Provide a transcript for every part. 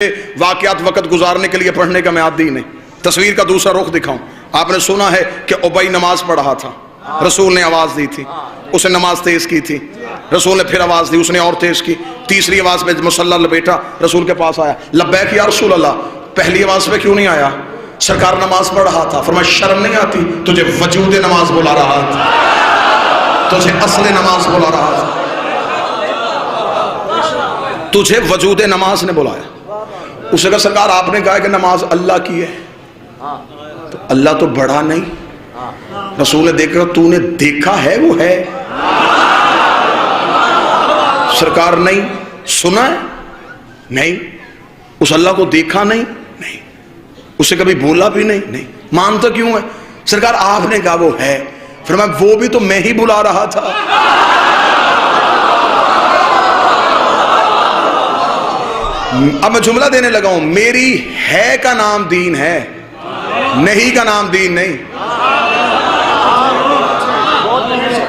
واقعات وقت گزارنے کے لیے پڑھنے کا میں عادی نہیں. تصویر کا دوسرا رخ دکھاؤں. آپ نے سنا ہے کہ ابئی نماز پڑھ رہا تھا, رسول نے آواز دی تھی, اس نے نماز تیز کی تھی, رسول نے پھر آواز دی, اس نے اور تیز کی, تیسری آواز میں مصلی لپیٹا, رسول کے پاس آیا, لبیک یا رسول اللہ. پہلی آواز پہ کیوں نہیں آیا؟ سرکار نماز پڑھ رہا تھا. فرمایا شرم نہیں آتی؟ تجھے وجود نماز بلا رہا تھا, تجھے اصل نماز بلا رہا تھا, تجھے وجود نماز نے بلایا. اس نے کہا سرکار آپ نے کہا کہ نماز اللہ کی ہے, تو اللہ تو بڑا نہیں. رسول نے دیکھا تو نے دیکھا ہے وہ ہے. سرکار نہیں, سنا ہے نہیں, اس اللہ کو دیکھا نہیں, نہیں, اسے کبھی بولا بھی نہیں, نہیں. مانتا کیوں ہے؟ سرکار آپ نے کہا وہ ہے. فرمایا وہ بھی تو میں ہی بلا رہا تھا. اب میں جملہ دینے لگا ہوں, میری ہے کا نام دین ہے, نہیں کا نام دین نہیں.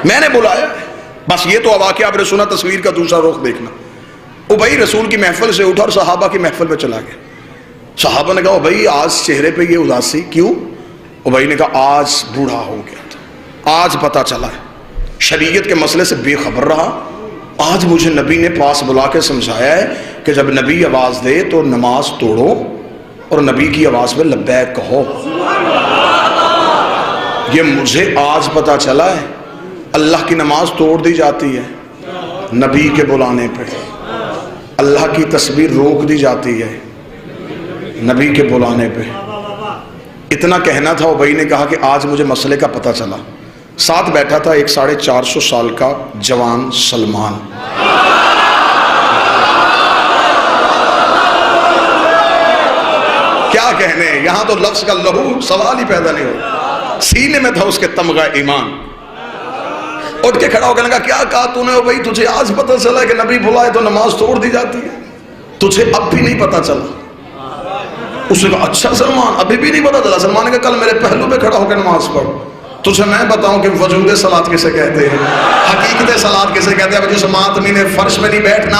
میں نے بلایا بس. یہ تو واقعہ آپ نے سنا. تصویر کا دوسرا رخ دیکھنا. ابئی رسول کی محفل سے اٹھا اور صحابہ کی محفل پہ چلا گیا. صحابہ نے کہا ابئی آج چہرے پہ یہ اداسی کیوں؟ ابئی نے کہا آج بوڑھا ہو گیا تھا, آج پتا چلا ہے, شریعت کے مسئلے سے بے خبر رہا. آج مجھے نبی نے پاس بلا کے سمجھایا ہے کہ جب نبی آواز دے تو نماز توڑو اور نبی کی آواز میں لبیک کہو. یہ مجھے آج پتا چلا ہے. اللہ کی نماز توڑ دی جاتی ہے نبی کے بلانے پہ, اللہ کی تسبیح روک دی جاتی ہے نبی کے بلانے پہ. اتنا کہنا تھا. ابئی نے کہا کہ آج مجھے مسئلے کا پتا چلا. ساتھ بیٹھا تھا ایک 450 سال کا جوان سلمان. کیا کہنے, یہاں تو لفظ کا لہو سوال ہی پیدا نہیں ہو. سینے میں تھا اس کے تمغہ ایمان. اٹھ کے کھڑا ہو کے لگا کیا کہا تو نے بھائی؟ تجھے آج پتا چلا کہ نبی بلائے تو نماز توڑ دی جاتی ہے, تجھے اب بھی نہیں پتا چلا؟ اس نے کہا اچھا سلمان ابھی بھی نہیں پتا چلا. سلمان نے کہا کل میرے پہلو پہ کھڑا ہو کے نماز پڑھ, تجھے میں بتاؤں کہ وجود صلاۃ کسے کہتے ہیں, حقیقت صلاۃ کسے کہتے ہیں. جس ماتمی نے فرش میں نہیں بیٹھنا,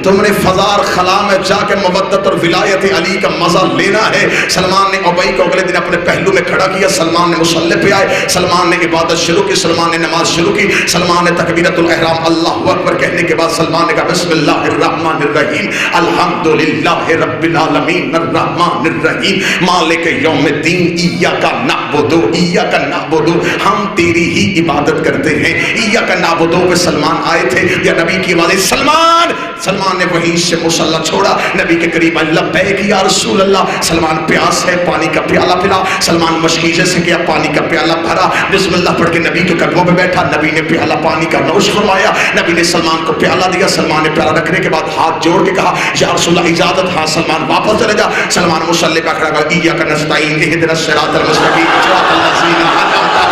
تم نے فضا اور خلا میں جا کے مودت اور ولایت علی کا مزہ لینا ہے. سلمان نے ابئی کو اگلے دن اپنے پہلو میں کھڑا کیا. سلمان نے مصلی پہ آئے, سلمان نے عبادت شروع کی, سلمان نے نماز شروع کی. سلمان نے تکبیرۃ الاحرام اللہ اکبر کہنے کے بعد سلمان نے کہا بسم اللہ الرحمن الرحیم الحمدللہ رب العالمین الرحمن الرحیم مالک یوم الدین ایاک نعبد و ایاک نعبد, ہم تیری ہی عبادت کرتے ہیں. ایاک نعبد پہ سلمان آئے تھے یا نبی کی آواز سلمان. سلمان نے وہیں سے مصلی چھوڑا, نبی کے قریب لبیک یا رسول اللہ. سلمان پیاس ہے, پانی کا پیالہ پلا. سلمان مشکیزے سے کیا, پانی کا پیالہ بھرا, بسم اللہ پڑھ کے نبی کے قدموں پہ بیٹھا. نبی نے پیالہ پانی کا نوش فرمایا. نبی نے سلمان کو پیالہ دیا. سلمان نے پیالہ رکھنے کے بعد ہاتھ جوڑ کے کہا یا رسول اللہ اجازت. ہاں سلمان واپس چلے جا. سلمان مصلی پہ کھڑا کہا ایاک نستعین اہدنا الصراط المستقیم صراط الذین انعمت.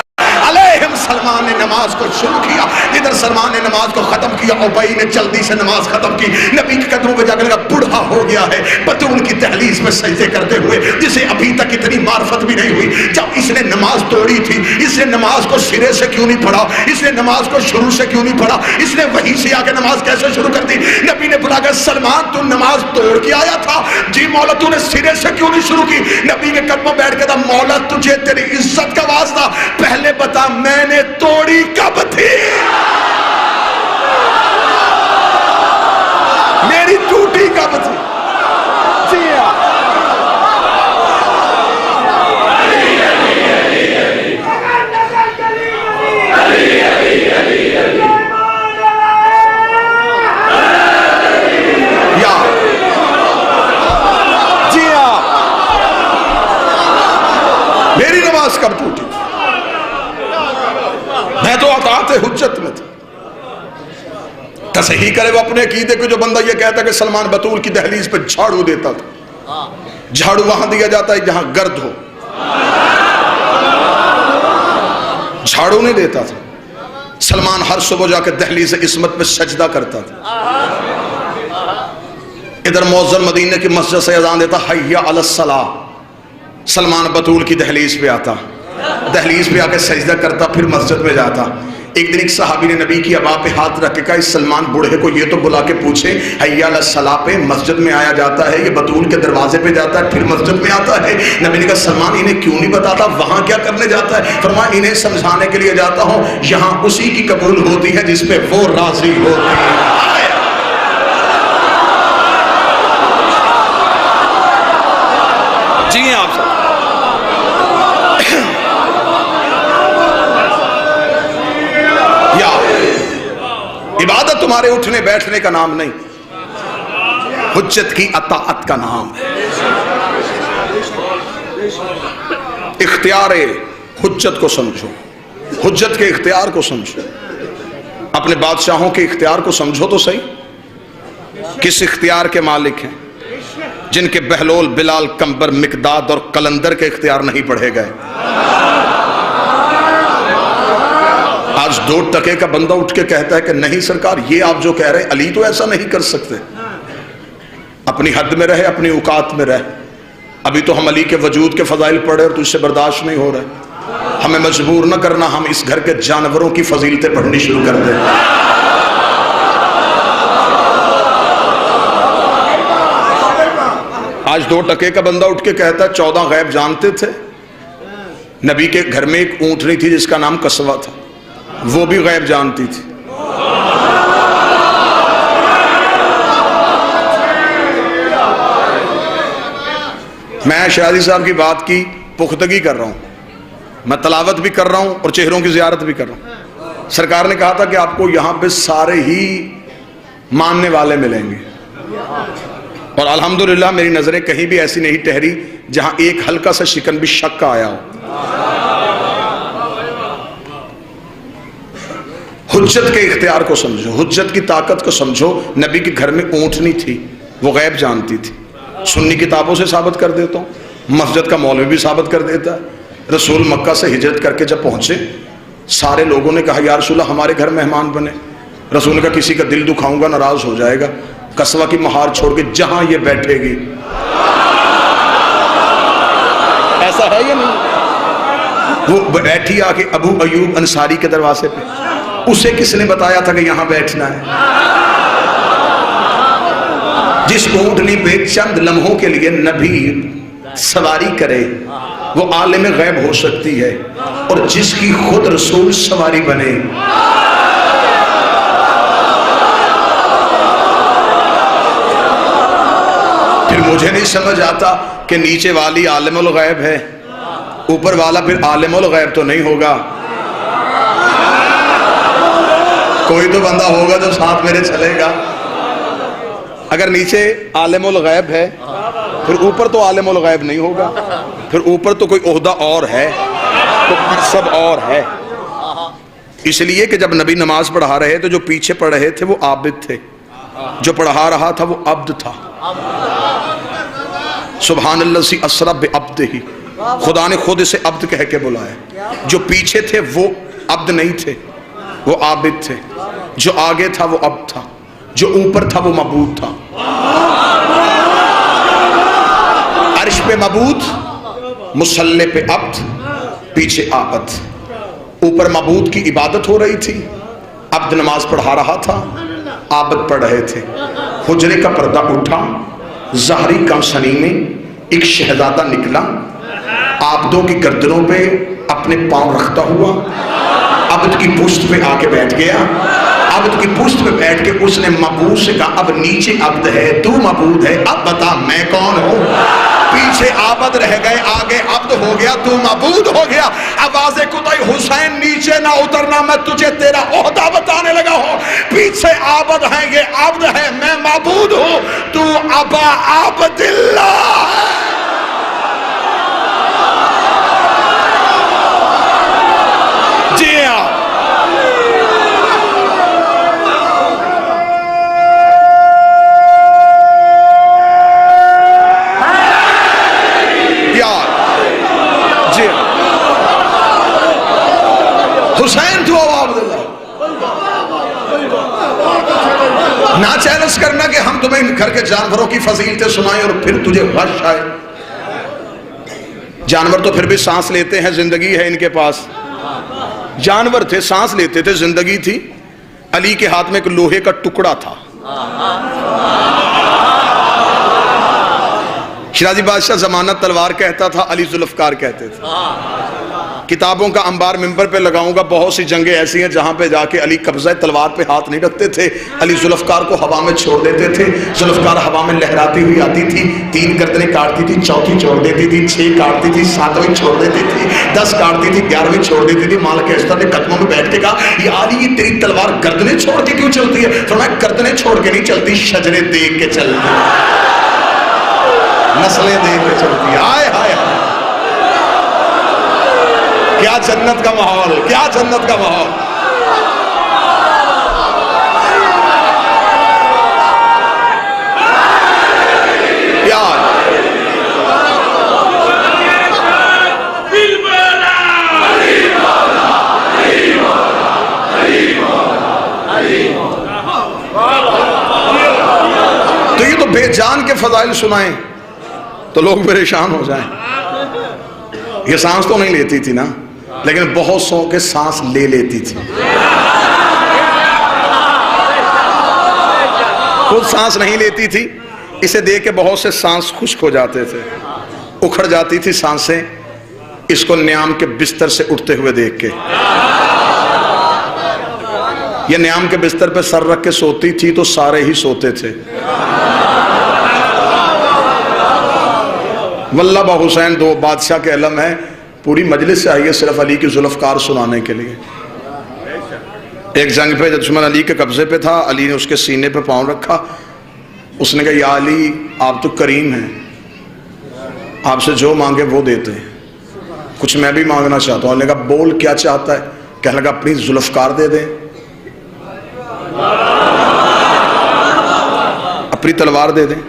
سلمان نے نماز کو شروع کیا. جدھر سلمان نے نماز کو ختم کیا, ابئی نے جلدی سے نماز ختم کی. نبی کے قدموں پہ جا کے لگا بڑھا ہو گیا ہے بطول کی دہلیز میں سجدے کرتے ہوئے, جسے ابھی تک اتنی معرفت بھی نہیں ہوئی. جب اس نے نماز توڑی تھی, اس نے نماز کو سرے سے کیوں نہیں پڑھا, اس نے نماز کو شروع سے کیوں نہیں پڑھا, اس نے وہیں سے آ کے نماز کیسے شروع کر دی؟ نبی نے بلا کر سلمان تو نماز توڑ کے آیا تھا, جی مولا تو نے سرے سے کیوں نہیں شروع کی؟ نبی کے قدموں بیٹھ کے تھا مولا تجھے تیری عزت کا واسطہ پہلے بتا میں نے توڑی کب تھی, میری ٹوٹی کب تھی؟ میری نماز کب ٹوٹی؟ میں تو اطاعت حجت میں تھا. تصحیح کرے وہ اپنے عقیدے کو. جو بندہ یہ کہتا ہے کہ سلمان بطول کی دہلیز پہ جھاڑو دیتا تھا, جھاڑو وہاں دیا جاتا ہے جہاں گرد ہو, جھاڑو نہیں دیتا تھا. سلمان ہر صبح جا کے دہلیز عصمت پہ سجدہ کرتا تھا. ادھر مؤذن مدینے کی مسجد سے اذان دیتا حی علی الصلاۃ, سلمان بطول کی دہلیز پہ آتا, دہلیز پہ آ کے سجدہ کرتا, پھر مسجد میں جاتا. ایک دن ایک صحابی نے نبی کی ابا پہ ہاتھ رکھ کے کہا اس سلمان بوڑھے کو یہ تو بلا کے پوچھے حی علی الصلاۃ پہ مسجد میں آیا جاتا ہے، یہ بطول کے دروازے پہ جاتا ہے پھر مسجد میں آتا ہے؟ نبی نے کہا سلمان انہیں کیوں نہیں بتاتا وہاں کیا کرنے جاتا ہے؟ فرمایا انہیں سمجھانے کے لیے جاتا ہوں یہاں اسی کی قبول ہوتی ہے جس پہ وہ راضی ہوتی ہے۔ جی آپ سب عبادت تمہارے اٹھنے بیٹھنے کا نام نہیں، حجت کی اطاعت کا نام ہے۔ اختیار حجت کو سمجھو، حجت کے اختیار کو سمجھو، اپنے بادشاہوں کے اختیار کو سمجھو تو صحیح، کس اختیار کے مالک ہیں؟ جن کے بہلول، بلال، کمبر، مقداد اور قلندر کے اختیار نہیں پڑھے گئے۔ آج 2 ٹکے کا بندہ اٹھ کے کہتا ہے کہ نہیں سرکار یہ آپ جو کہہ رہے ہیں علی تو ایسا نہیں کر سکتے۔ اپنی حد میں رہے، اپنی اوقات میں رہے۔ ابھی تو ہم علی کے وجود کے فضائل پڑھے اور تجھ سے برداشت نہیں ہو رہے، ہمیں مجبور نہ کرنا، ہم اس گھر کے جانوروں کی فضیلتیں پڑھنی شروع کر دیں۔ آج 2 ٹکے کا بندہ اٹھ کے کہتا ہے 14 غیب جانتے تھے؟ نبی کے گھر میں ایک اونٹنی تھی جس کا نام قصوہ تھا، وہ بھی غیب جانتی تھی۔ میں شہزادی صاحب کی بات کی پختگی کر رہا ہوں، میں تلاوت بھی کر رہا ہوں اور چہروں کی زیارت بھی کر رہا ہوں۔ سرکار نے کہا تھا کہ آپ کو یہاں پہ سارے ہی ماننے والے ملیں گے، اور الحمدللہ میری نظریں کہیں بھی ایسی نہیں ٹھہری جہاں ایک ہلکا سا شکن بھی شک کا آیا ہو۔ حجت کے اختیار کو سمجھو، حجت کی طاقت کو سمجھو۔ نبی کے گھر میں اونٹنی تھی، وہ غیب جانتی تھی۔ سنی کتابوں سے ثابت کر دیتا ہوں، مسجد کا مولوی بھی ثابت کر دیتا ہے۔ رسول مکہ سے ہجرت کر کے جب پہنچے، سارے لوگوں نے کہا یا رسول اللہ ہمارے گھر مہمان بنے۔ رسول نے کہا کسی کا دل دکھاؤں گا ناراض ہو جائے گا، قصوہ کی مہار چھوڑ کے جہاں یہ بیٹھے گی۔ ایسا ہے یا نہیں؟ وہ بیٹھی آ کے ابو ایوب انصاری کے دروازے پہ، اسے کس نے بتایا تھا کہ یہاں بیٹھنا ہے؟ جس اونٹنی پہ چند لمحوں کے لیے نبی سواری کرے وہ عالم غیب ہو سکتی ہے، اور جس کی خود رسول سواری بنے۔ پھر مجھے نہیں سمجھ آتا کہ نیچے والی عالم الغیب ہے، اوپر والا پھر عالم الغیب تو نہیں ہوگا؟ کوئی تو بندہ ہوگا جو ساتھ میرے چلے گا۔ اگر نیچے عالم الغیب ہے پھر اوپر تو عالم الغیب نہیں ہوگا، پھر اوپر تو کوئی عہدہ اور ہے، تو سب اور ہے۔ اس لیے کہ جب نبی نماز پڑھا رہے تو جو پیچھے پڑھ رہے تھے وہ عابد تھے، جو پڑھا رہا تھا وہ عبد تھا۔ سبحان اللہ سی اسرا بعبدہ، خدا نے خود اسے عبد کہہ کے بلایا۔ جو پیچھے تھے وہ عبد نہیں تھے، وہ عابد تھے۔ جو آگے تھا وہ عبد تھا، جو اوپر تھا وہ معبود تھا۔ عرش پہ معبود، مصلی پہ عبد، پیچھے عابد۔ اوپر معبود کی عبادت ہو رہی تھی، عبد نماز پڑھا رہا تھا، عابد پڑھ رہے تھے۔ حجرے کا پردہ اٹھا، ظاہری کمسنی میں ایک شہزادہ نکلا، عابدوں کی گردنوں پہ اپنے پاؤں رکھتا ہوا، عبد کی پشت پہ آ کے بیٹھ گیا۔ عبد کی پشت پہ بیٹھ کے اس نے معبود سے کہا اب نیچے عبد ہے، تو معبود ہے، اب بتا میں کون ہوں؟ پیچھے عابد رہ گئے، آگے عبد ہو گیا، تو معبود ہو گیا۔ آواز قطعی حسین نیچے نہ اترنا، میں تجھے تیرا عہدہ بتانے لگا ہوں۔ پیچھے عابد ہیں، یہ عبد ہے، میں معبود ہوں، تو ابا عبد اللہ۔ جی ہاں، حسین تو عبداللہ۔ نہ چیلنج کرنا کہ ہم تمہیں گھر کے جانوروں کی فضیلتیں سنائیں اور پھر تجھے غش آئے۔ جانور تو پھر بھی سانس لیتے ہیں، زندگی ہے ان کے پاس، جانور تھے، سانس لیتے تھے، زندگی تھی. علی کے ہاتھ میں ایک لوہے کا ٹکڑا تھا. شیرازی بادشاہ زمانہ تلوار کہتا تھا، علی ذوالفقار کہتے تھے. کتابوں کا انبار ممبر پہ لگاؤں گا. بہت سی جنگیں ایسی ہیں جہاں پہ جا کے علی قبضہ تلوار پہ ہاتھ نہیں رکھتے تھے. علی ذوالفقار کو ہوا میں چھوڑ دیتے تھے. ذوالفقار ہوا میں لہراتی ہوئی آتی تھی، 3 گردنیں کاٹتی تھی، 4تھی چھوڑ دیتی تھی، 6 کاٹتی تھی، 7ویں چھوڑ دیتی تھی، 10 کاٹتی تھی، 11ویں چھوڑ دیتی تھی. مالک اشتر نے قدموں میں بیٹھ کے کہا، یا علی یہ تیری تلوار گردنیں چھوڑ کے کیوں چلتی ہے؟ فرمایا گردنیں چھوڑ کے نہیں چلتی، شجرے دیکھ کے چلتی ہے، نسلیں دیکھ کے چلتی ہے. آئے ہائے ہائے، کیا جنت کا ماحول، کیا جنت کا ماحول. تو یہ تو بے جان کے فضائل سنائیں تو لوگ پریشان ہو جائیں. یہ سانس تو نہیں لیتی تھی نا، لیکن بہت سو کے سانس لے لیتی تھی. خود سانس نہیں لیتی تھی، اسے دیکھ کے بہت سے سانس خشک ہو جاتے تھے، اکھڑ جاتی تھی سانسیں اس کو نیام کے بستر سے اٹھتے ہوئے دیکھ کے. یہ نیام کے بستر پہ سر رکھ کے سوتی تھی تو سارے ہی سوتے تھے. واللہ با حسین 2 بادشاہ کے علم ہے. پوری مجلس سے آئیے صرف علی کی ذوالفقار سنانے کے لیے. ایک جنگ پہ دشمن علی کے قبضے پہ تھا، علی نے اس کے سینے پہ پاؤں رکھا. اس نے کہا، یا علی آپ تو کریم ہیں، آپ سے جو مانگے وہ دیتے ہیں، کچھ میں بھی مانگنا چاہتا ہوں. نے کہا بول کیا چاہتا ہے؟ کہنے لگا اپنی ذوالفقار دے دیں، اپنی تلوار دے دیں.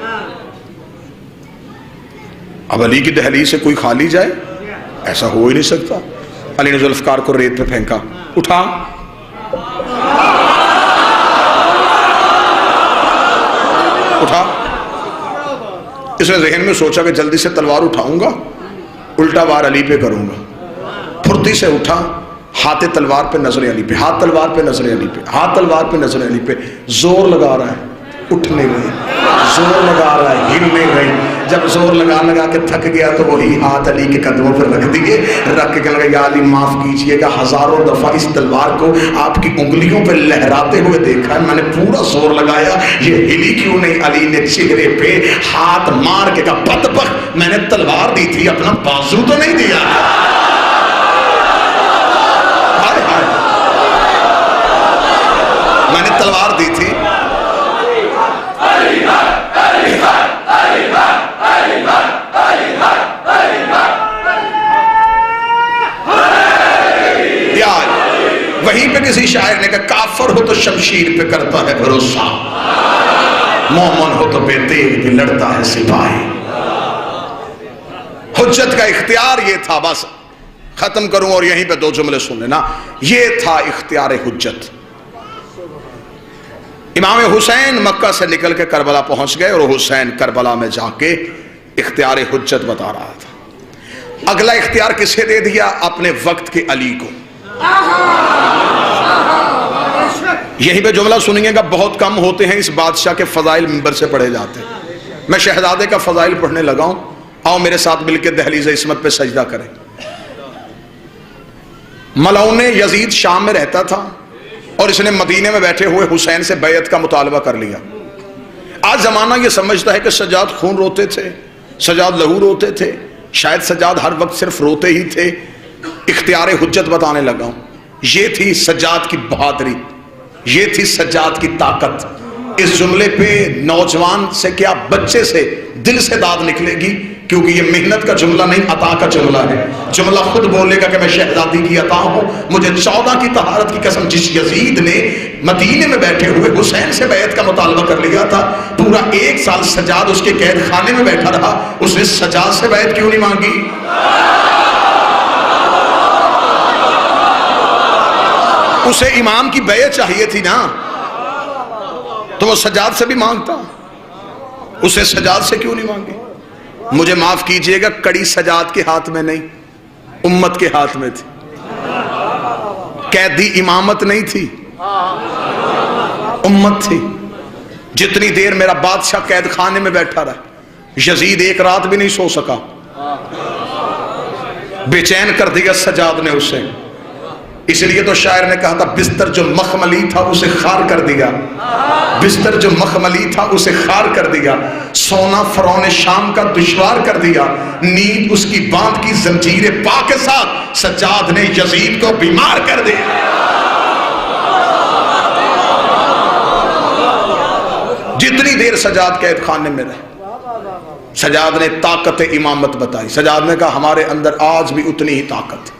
اب علی کی دہلیز سے کوئی خالی جائے؟ ایسا ہو ہی نہیں سکتا. علی نے ذوالفقار کو ریت پہ پھینکا، اٹھا، اٹھا. اس نے ذہن میں سوچا کہ جلدی سے تلوار اٹھاؤں گا، الٹا وار علی پہ کروں گا. پھرتی سے اٹھا، ہاتھ تلوار پہ نظر علی پہ، ہاتھ تلوار پہ نظر علی پہ، ہاتھ تلوار پہ نظر علی پہ. زور لگا رہا ہے، اٹھنے گئی، زور لگا رہا ہے، ہلنے گئی. جب زور لگا کے تھک گیا تو وہی ہاتھ علی کے قدموں پر رکھ دیے. رکھ کے کہنے لگا، یا علی معاف کیجئے گا، ہزاروں دفعہ اس تلوار کو آپ کی انگلیوں پہ لہراتے ہوئے دیکھا ہے، میں نے پورا زور لگایا، یہ ہلی کیوں نہیں؟ علی نے چہرے پہ ہاتھ مار کے کہا، بدبخت، میں نے تلوار دی تھی، اپنا بازو تو نہیں دیا. میں نے تلوار دی تھی. وہیں پہ کسی شاعر نے کہا، کافر ہو تو شمشیر پہ کرتا ہے بھروسہ، مومن ہو تو بے تیغ بھی لڑتا ہے سپاہی. حجت کا اختیار یہ تھا. بس ختم کروں اور یہیں پہ 2 جملے سن لینا. یہ تھا اختیار حجت. امام حسین مکہ سے نکل کے کربلا پہنچ گئے اور حسین کربلا میں جا کے اختیار حجت بتا رہا تھا. اگلا اختیار کسے دے دیا؟ اپنے وقت کے علی کو. یہیں پہ جملہ سنیے گا، بہت کم ہوتے ہیں اس بادشاہ کے فضائل منبر سے پڑھے جاتے. میں شہزادے کا فضائل پڑھنے لگا ہوں، آؤ میرے ساتھ مل کے دہلیز عصمت پہ سجدہ کریں. ملعون یزید شام میں رہتا تھا اور اس نے مدینے میں بیٹھے ہوئے حسین سے بیعت کا مطالبہ کر لیا. آج زمانہ یہ سمجھتا ہے کہ سجاد خون روتے تھے، سجاد لہو روتے تھے. شاید سجاد ہر وقت صرف روتے ہی تھے. اختیار حجت بتانے لگا ہوں. یہ تھی سجاد کی بہادری، یہ تھی سجاد کی طاقت. اس جملے پہ نوجوان سے کیا بچے سے دل سے داد نکلے گی، کیونکہ یہ محنت کا جملہ نہیں، عطا کا جملہ ہے. جملہ خود بولے گا کہ میں شہزادی کی عطا ہوں. مجھے 14 کی طہارت کی قسم، جس یزید نے مدینے میں بیٹھے ہوئے حسین سے بیعت کا مطالبہ کر لیا تھا، پورا 1 سال سجاد اس کے قید خانے میں بیٹھا رہا، اس نے سجاد سے بیعت کیوں نہیں مانگی؟ اسے امام کی بیعت چاہیے تھی نا، تو وہ سجاد سے بھی مانگتا. اسے سجاد سے کیوں نہیں مانگی؟ مجھے معاف کیجئے گا، کڑی سجاد کے ہاتھ میں نہیں، امت کے ہاتھ میں تھی. قیدی امامت نہیں تھی، امت تھی. جتنی دیر میرا بادشاہ قید خانے میں بیٹھا رہا، یزید ایک رات بھی نہیں سو سکا، بے چین کر دیا سجاد نے اسے. اس لیے تو شاعر نے کہا تھا بستر جو مخملی تھا اسے خار کر دیا، بستر جو مخملی تھا اسے خار کر دیا، سونا فرعون شام کا دشوار کر دیا، نیند اس کی باندھ کی زنجیر پا کے ساتھ سجاد نے یزید کو بیمار کر دیا. جتنی دیر سجاد قید خانے میں رہے، سجاد نے طاقت امامت بتائی. سجاد نے کہا ہمارے اندر آج بھی اتنی ہی طاقت ہے.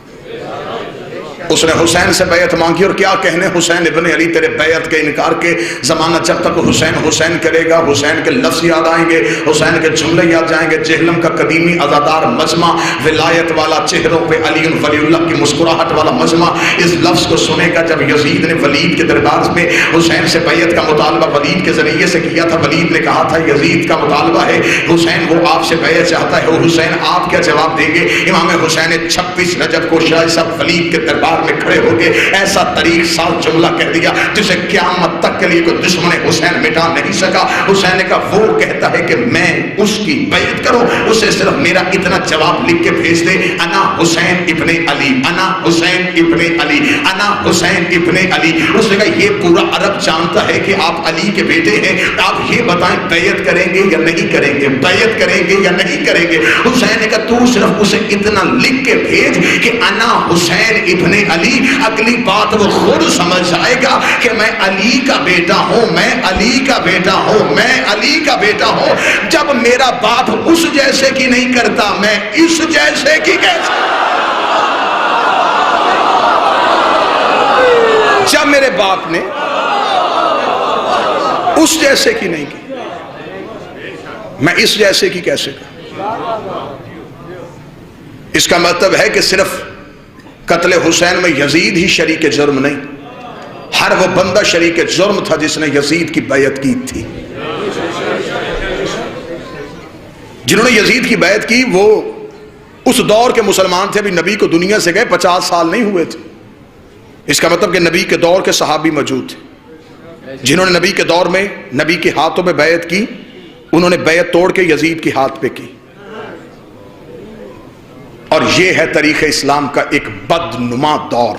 اس نے حسین سے بیعت مانگی، اور کیا کہنے حسین ابن علی تیرے بیعت کے انکار کے. زمانہ جب تک حسین حسین کرے گا، حسین کے لفظ یاد آئیں گے، حسین کے جملے یاد جائیں گے. جہلم کا قدیمی عزادار مجمع، ولایت والا چہروں پہ علی ولی اللہ کی مسکراہٹ والا مجمع اس لفظ کو سنے گا. جب یزید نے ولید کے دربار میں حسین سے بیعت کا مطالبہ ولید کے ذریعے سے کیا تھا، ولید نے کہا تھا یزید کا مطالبہ ہے، حسین وہ آپ سے بیعت چاہتا ہے، وہ حسین آپ کیا جواب دیں گے؟ امام حسین نے 26 رجب کو شاہ صاحب ولید کے دربار میں کھڑے ہو کے ایسا طریق ساز جملہ کہہ دیا جسے قیامت تک کے لیے کوئی دشمن حسین مٹا نہیں سکا. حسین نے کہا وہ کہتا ہے کہ میں اس کی بیعت کروں، اسے صرف میرا اتنا جواب لکھ کے بھیج دے، انا حسین ابن علی، انا حسین ابن علی، انا حسین ابن علی. اس نے کہا یہ پورا عرب جانتا ہے کہ آپ علی کے بیٹے ہیں، آپ یہ بتائیں بیعت کریں گے یا نہیں کریں گے، بیعت کریں گے یا نہیں کریں گے. حسین نے کہا تو صرف اسے اتنا لکھ کے بھیج کہ انا حسین ابن علی. اگلی بات وہ خود سمجھ جائے گا کہ میں علی کا بیٹا ہوں، میں علی کا بیٹا ہوں، میں علی کا بیٹا ہوں. جب میرا باپ اس جیسے کی نہیں کرتا، میں اس جیسے کی کیسے؟ جب میرے باپ نے اس جیسے کی نہیں کی، میں اس جیسے کی کیسے کروں؟ اس کا مطلب ہے کہ صرف قتل حسین میں یزید ہی شریک جرم نہیں، ہر وہ بندہ شریک جرم تھا جس نے یزید کی بیعت کی تھی. جنہوں نے یزید کی بیعت کی وہ اس دور کے مسلمان تھے، ابھی نبی کو دنیا سے گئے 50 سال نہیں ہوئے تھے. اس کا مطلب کہ نبی کے دور کے صحابی موجود تھے جنہوں نے نبی کے دور میں نبی کے ہاتھوں پہ بیعت کی، انہوں نے بیعت توڑ کے یزید کے ہاتھ پہ کی. اور یہ ہے تاریخ اسلام کا ایک بدنما دور.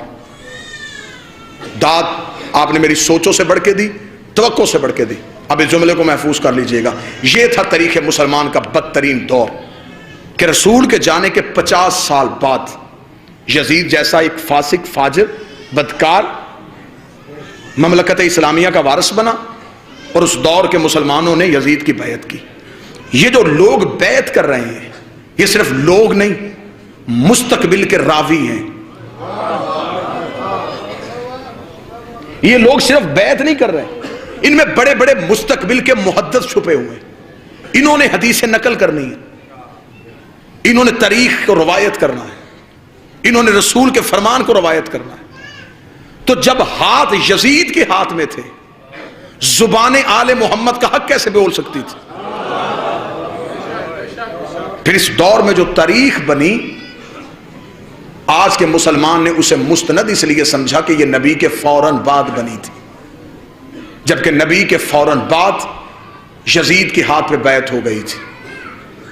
داد آپ نے میری سوچوں سے بڑھ کے دی، توقع سے بڑھ کے دی. اب اس جملے کو محفوظ کر لیجئے گا. یہ تھا تاریخ مسلمان کا بدترین دور کہ رسول کے جانے کے 50 سال بعد یزید جیسا ایک فاسق، فاجر، بدکار مملکت اسلامیہ کا وارث بنا، اور اس دور کے مسلمانوں نے یزید کی بیعت کی. یہ جو لوگ بیعت کر رہے ہیں یہ صرف لوگ نہیں، مستقبل کے راوی ہیں. یہ لوگ صرف بیعت نہیں کر رہے، ان میں بڑے بڑے مستقبل کے محدث چھپے ہوئے ہیں. انہوں نے حدیث نقل کرنی ہے، انہوں نے تاریخ کو روایت کرنا ہے، انہوں نے رسول کے فرمان کو روایت کرنا ہے. تو جب ہاتھ یزید کے ہاتھ میں تھے، زبان آل محمد کا حق کیسے بول سکتی تھی؟ پھر اس دور میں جو تاریخ بنی، آج کے مسلمان نے اسے مستند اس لیے سمجھا کہ یہ نبی کے فوراً بعد بنی تھی، جبکہ نبی کے فوراً بعد یزید کے ہاتھ پہ بیعت ہو گئی تھی.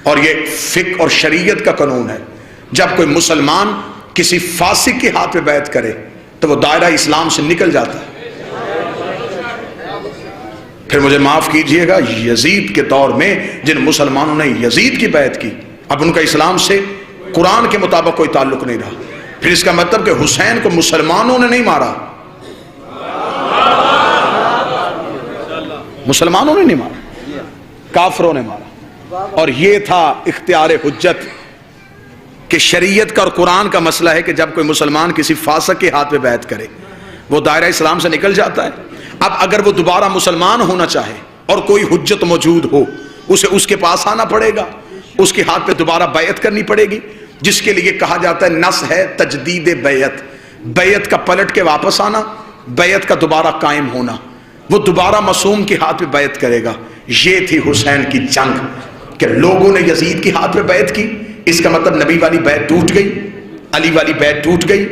اور یہ فقہ اور شریعت کا قانون ہے، جب کوئی مسلمان کسی فاسق کے ہاتھ پہ بیعت کرے تو وہ دائرہ اسلام سے نکل جاتا ہے. پھر مجھے معاف کیجئے گا، یزید کے دور میں جن مسلمانوں نے یزید کی بیعت کی، اب ان کا اسلام سے قرآن کے مطابق کوئی تعلق نہیں رہا. پھر اس کا مطلب کہ حسین کو مسلمانوں نے نہیں مارا، مسلمانوں نے نہیں مارا، کافروں نے مارا. اور یہ تھا اختیار حجت کہ شریعت کا اور قرآن کا مسئلہ ہے کہ جب کوئی مسلمان کسی فاسق کے ہاتھ پہ بیعت کرے وہ دائرہ اسلام سے نکل جاتا ہے. اب اگر وہ دوبارہ مسلمان ہونا چاہے اور کوئی حجت موجود ہو، اسے اس کے پاس آنا پڑے گا، اس کے ہاتھ پہ دوبارہ بیعت کرنی پڑے گی، جس کے لیے کہا جاتا ہے نص ہے تجدید بیعت. بیعت کا پلٹ کے واپس آنا، بیعت کا دوبارہ قائم ہونا. وہ دوبارہ معصوم کے ہاتھ پہ بیعت کرے گا. یہ تھی حسین کی جنگ کہ لوگوں نے یزید کے ہاتھ پہ بیعت کی. اس کا مطلب نبی والی بیعت ٹوٹ گئی، علی والی بیعت ٹوٹ گئی،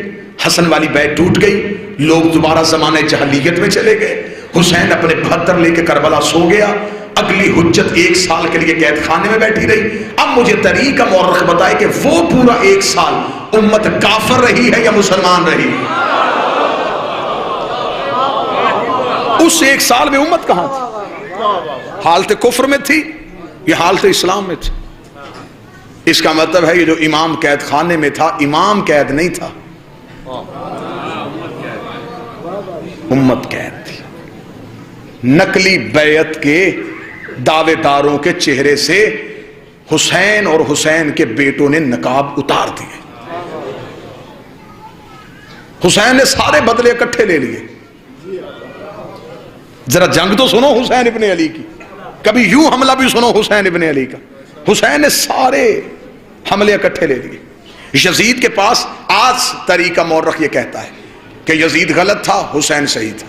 حسن والی بیعت ٹوٹ گئی، لوگ دوبارہ زمانے جہلیت میں چلے گئے، حسین اپنے بہتر لے کے کربلا سو گیا، اگلی حجت 1 سال کے لیے قید خانے میں بیٹھی رہی۔ اب مجھے طریقہ مورخ بتائے کہ وہ پورا 1 سال امت کافر رہی ہے یا مسلمان رہی؟ اس 1 سال میں امت کہاں تھی؟ حالت کفر میں تھی یا حالت اسلام میں تھی؟ اس کا مطلب ہے یہ جو امام قید خانے میں تھا، امام قید نہیں تھا، امت قید تھی۔ نقلی بیعت کے دعوے داروں کے چہرے سے حسین اور حسین کے بیٹوں نے نقاب اتار دیے۔ حسین نے سارے بدلے اکٹھے لے لیے۔ ذرا جنگ تو سنو حسین ابن علی کی، کبھی یوں حملہ بھی سنو حسین ابن علی کا۔ حسین نے سارے حملے اکٹھے لے لیے۔ یزید کے پاس آج طریقہ مورخ یہ کہتا ہے کہ یزید غلط تھا، حسین صحیح تھا۔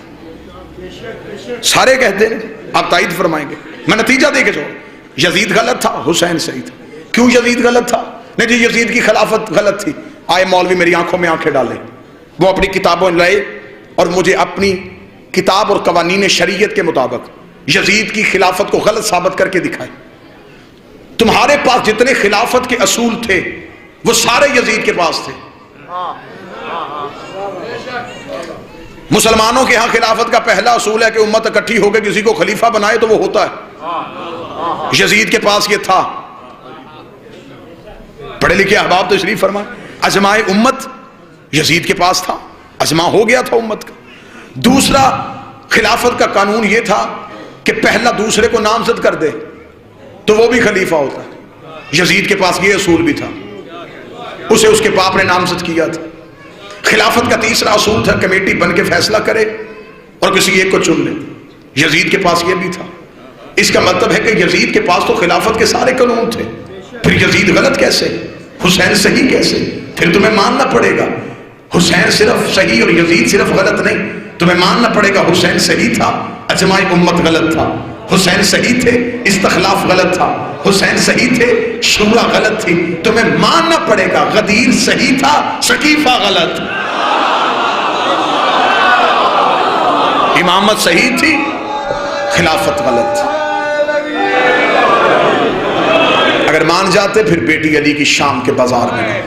سارے کہتے ہیں، آپ تائید فرمائیں گے، میں نتیجہ دے کے چھوڑ، یزید غلط تھا، حسین صحیح تھا۔ کیوں یزید غلط تھا؟ نہیں جی یزید کی خلافت غلط تھی۔ آئے مولوی میری آنکھوں میں آنکھیں ڈالے، وہ اپنی کتابوں لائے اور مجھے اپنی کتاب اور قوانین شریعت کے مطابق یزید کی خلافت کو غلط ثابت کر کے دکھائے۔ تمہارے پاس جتنے خلافت کے اصول تھے وہ سارے یزید کے پاس تھے۔ مسلمانوں کے ہاں خلافت کا پہلا اصول ہے کہ امت اکٹھی ہو کے کسی کو خلیفہ بنائے تو وہ ہوتا ہے۔ یزید کے پاس یہ تھا۔ پڑھے لکھے احباب تشریف فرمائیں، اجماع امت یزید کے پاس تھا، اجماع ہو گیا تھا امت کا۔ دوسرا خلافت کا قانون یہ تھا کہ پہلا دوسرے کو نامزد کر دے تو وہ بھی خلیفہ ہوتا ہے۔ یزید کے پاس یہ اصول بھی تھا، اسے اس کے باپ نے نامزد کیا تھا۔ خلافت کا تیسرا اصول تھا کمیٹی بن کے فیصلہ کرے اور کسی ایک کو چن لے، یزید کے پاس یہ بھی تھا۔ اس کا مطلب ہے کہ یزید کے پاس تو خلافت کے سارے قانون تھے، پھر یزید غلط کیسے، حسین صحیح کیسے؟ پھر تمہیں ماننا پڑے گا حسین صرف صحیح اور یزید صرف غلط نہیں، تمہیں ماننا پڑے گا حسین صحیح تھا، اجماع امت غلط تھا، حسین صحیح تھے، استخلاف غلط تھا، حسین صحیح تھے، شورا غلط تھی، تمہیں ماننا پڑے گا غدیر صحیح تھا، سقیفہ غلط، امامت صحیح تھی، خلافت غلط تھی۔ اگر مان جاتے پھر بیٹی علی کی شام کے بازار میں